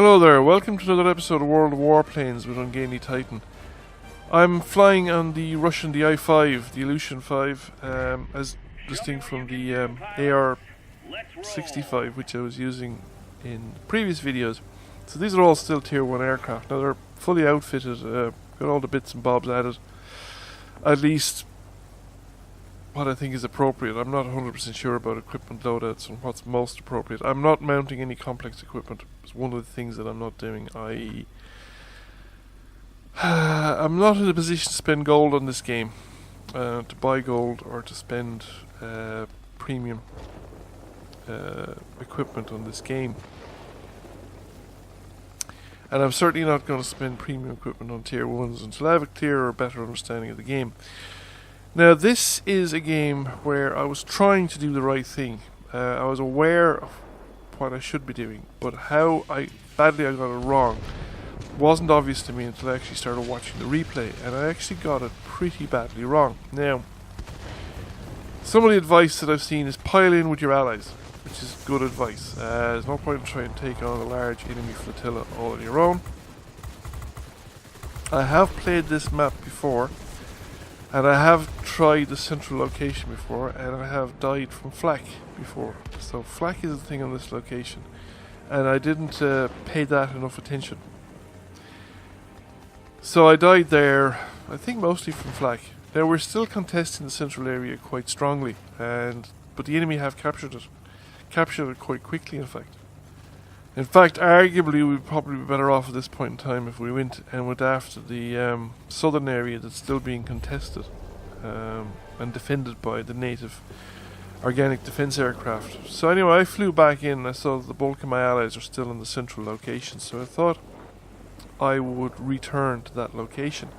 Hello there, welcome to another episode of World of Warplanes with Ungainly Titan. I'm flying on the Russian I-5, the Ilyushin 5, as distinct from the AR-65, which I was using in previous videos. So these are all still Tier 1 aircraft. Now they're fully outfitted, got all the bits and bobs added. At least what I think is appropriate. I'm not 100% sure about equipment loadouts and what's most appropriate. I'm not mounting any complex equipment. It's one of the things that I'm not doing. I'm not in a position to spend gold on this game, to buy gold or to spend premium equipment on this game. And I'm certainly not going to spend premium equipment on tier 1s until I have a clearer or better understanding of the game. Now this is a game where I was trying to do the right thing. I was aware of what I should be doing, but how badly I got it wrong wasn't obvious to me until I actually started watching the replay, and I actually got it pretty badly wrong. Now, some of the advice that I've seen is pile in with your allies, which is good advice. There's no point in trying to take on a large enemy flotilla all on your own. I have played this map before, and I have tried the central location before, and I have died from flak before. So flak is the thing on this location, and I didn't pay that enough attention. So I died there, I think mostly from flak. Now we're still contesting the central area quite strongly, but the enemy have captured it quite quickly in fact. In fact, arguably we'd probably be better off at this point in time if we went after the southern area that's still being contested and defended by the native organic defense aircraft. So anyway, I flew back in and I saw that the bulk of my allies are still in the central location, so I thought I would return to that location.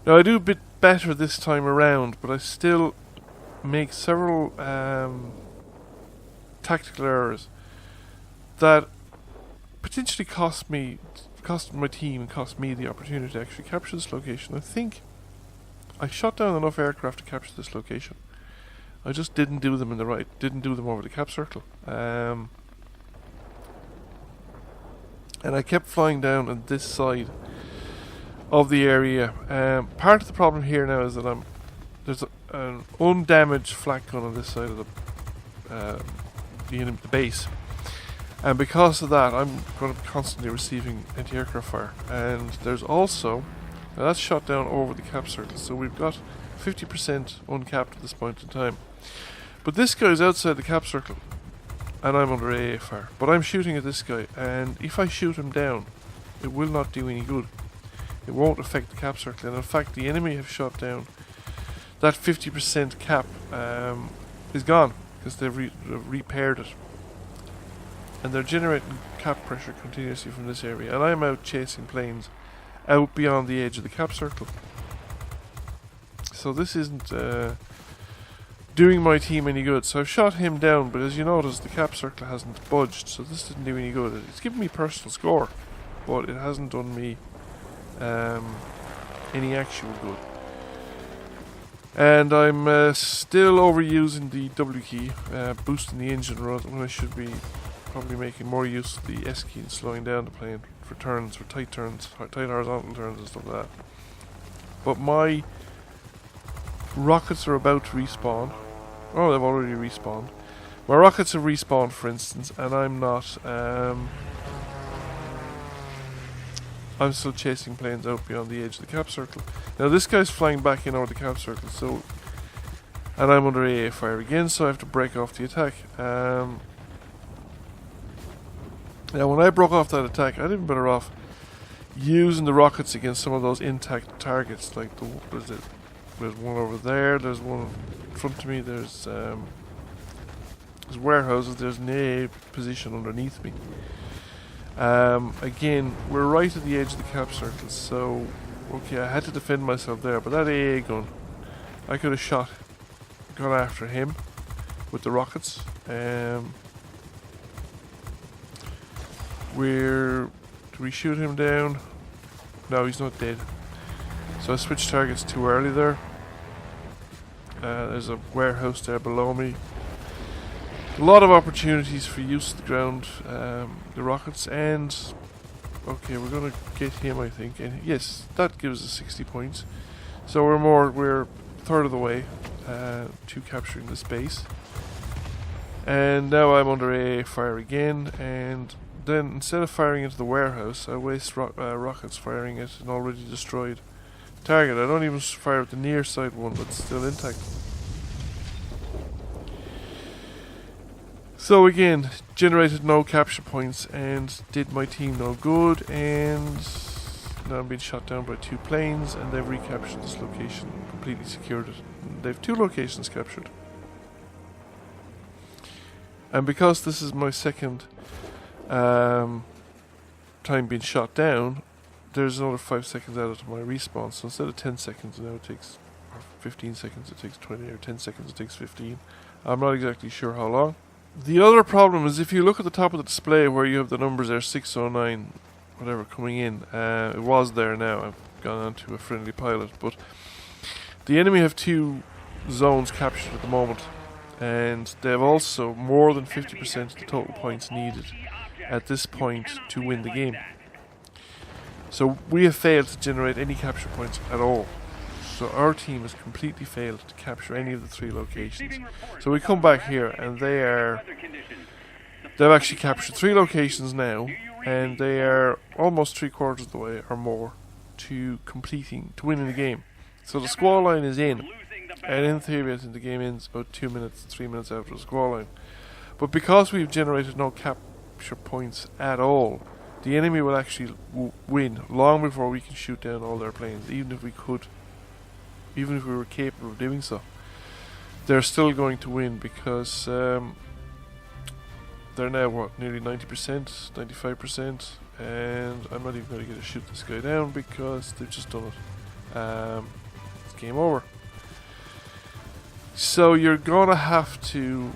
Now I do a bit better this time around, but I still make several tactical errors that potentially cost my team and cost me the opportunity to actually capture this location. I think I shot down enough aircraft to capture this location. I just didn't do them didn't do them over the cap circle. And I kept flying down on this side of the area. Part of the problem here now is that there's an undamaged flak gun on this side of the base. And because of that, I'm going to be constantly receiving anti-aircraft fire. And there's also, now that's shot down over the cap circle, so we've got 50% uncapped at this point in time. But this guy's outside the cap circle, and I'm under AA fire. But I'm shooting at this guy, and if I shoot him down, it will not do any good. It won't affect the cap circle, and in fact the enemy have shot down. That 50% cap is gone, because they've repaired it. And they're generating cap pressure continuously from this area, and I'm out chasing planes out beyond the edge of the cap circle. So this isn't doing my team any good. So I've shot him down, but as you notice, the cap circle hasn't budged, so this didn't do any good. It's given me personal score, but it hasn't done me any actual good. And I'm still overusing the W key, boosting the engine run when I should be probably making more use of the S key and slowing down the plane for turns, for tight horizontal turns and stuff like that. But my rockets are about to respawn. Oh, they've already respawned. My rockets have respawned, for instance, and I'm not. I'm still chasing planes out beyond the edge of the cap circle. Now this guy's flying back in over the cap circle, and I'm under AA fire again, so I have to break off the attack. Now when I broke off that attack, I'd been better off using the rockets against some of those intact targets, like there's one over there, there's one in front of me, there's warehouses, there's an AA position underneath me. Again, we're right at the edge of the cap circle, so okay, I had to defend myself there, but that AA gun, I could have gone after him with the rockets. Do we shoot him down? No, he's not dead. So I switched targets too early there. There's a warehouse there below me. A lot of opportunities for use of the ground, the rockets, and okay, we're gonna get him, I think, and yes, that gives us 60 points. So we're a third of the way to capturing this base. And now I'm under AA fire again, and then instead of firing into the warehouse, I waste rockets firing at an already destroyed target. I don't even fire at the near side one that's still intact. So again, generated no capture points and did my team no good, and now I'm being shot down by 2 planes, and they've recaptured this location, completely secured it. They've 2 locations captured. And because this is my second time being shot down, there's another 5 seconds added to my respawn. So instead of 10 seconds now it takes, or 15 seconds it takes 20, or 10 seconds it takes 15. I'm not exactly sure how long. The other problem is if you look at the top of the display where you have the numbers there, 609, whatever, coming in, it was there now, I've gone on to a friendly pilot, but the enemy have 2 zones captured at the moment, and they have also more than 50% of the total points needed at this point to win the game. So we have failed to generate any capture points at all. So our team has completely failed to capture any of the 3 locations. So we come back here and they've actually captured 3 locations now, and they are almost 3/4 of the way or more to winning the game. So the squall line is in, and in theory I think the game ends about 2 minutes, 3 minutes after the squall line. But because we've generated no capture points at all, the enemy will actually win long before we can shoot down all their planes, even if we were capable of doing so. They're still going to win because they're now, what, nearly 90%, 95%, and I'm not even going to get to shoot this guy down because they've just done it. It's game over. So you're going to have to,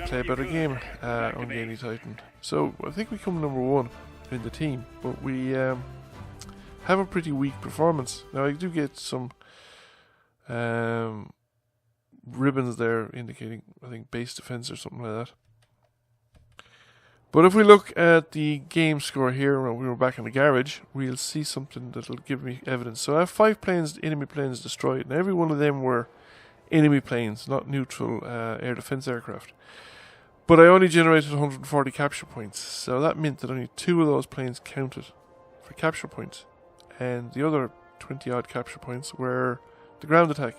play a better game on the Any Titan. So I think we come number 1 in the team, but we have a pretty weak performance. Now I do get some ribbons there indicating, I think, base defense or something like that. But if we look at the game score here, when we were back in the garage, we'll see something that'll give me evidence. So I have 5 enemy planes destroyed, and every one of them were enemy planes, not neutral air defense aircraft. But I only generated 140 capture points, so that meant that only 2 of those planes counted for capture points, and the other 20 odd capture points were the ground attack.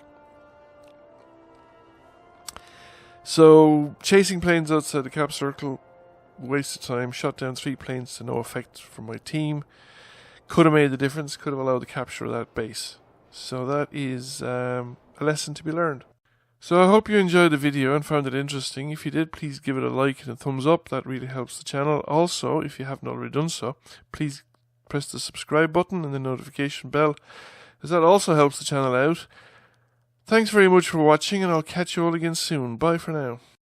So chasing planes outside the cap circle, waste of time, shot down 3 planes to no effect from my team. Could have made the difference, could have allowed the capture of that base. So that is a lesson to be learned. So I hope you enjoyed the video and found it interesting. If you did, please give it a like and a thumbs up. That really helps the channel. Also, if you haven't already done so, please press the subscribe button and the notification bell, as that also helps the channel out. Thanks very much for watching, and I'll catch you all again soon. Bye for now.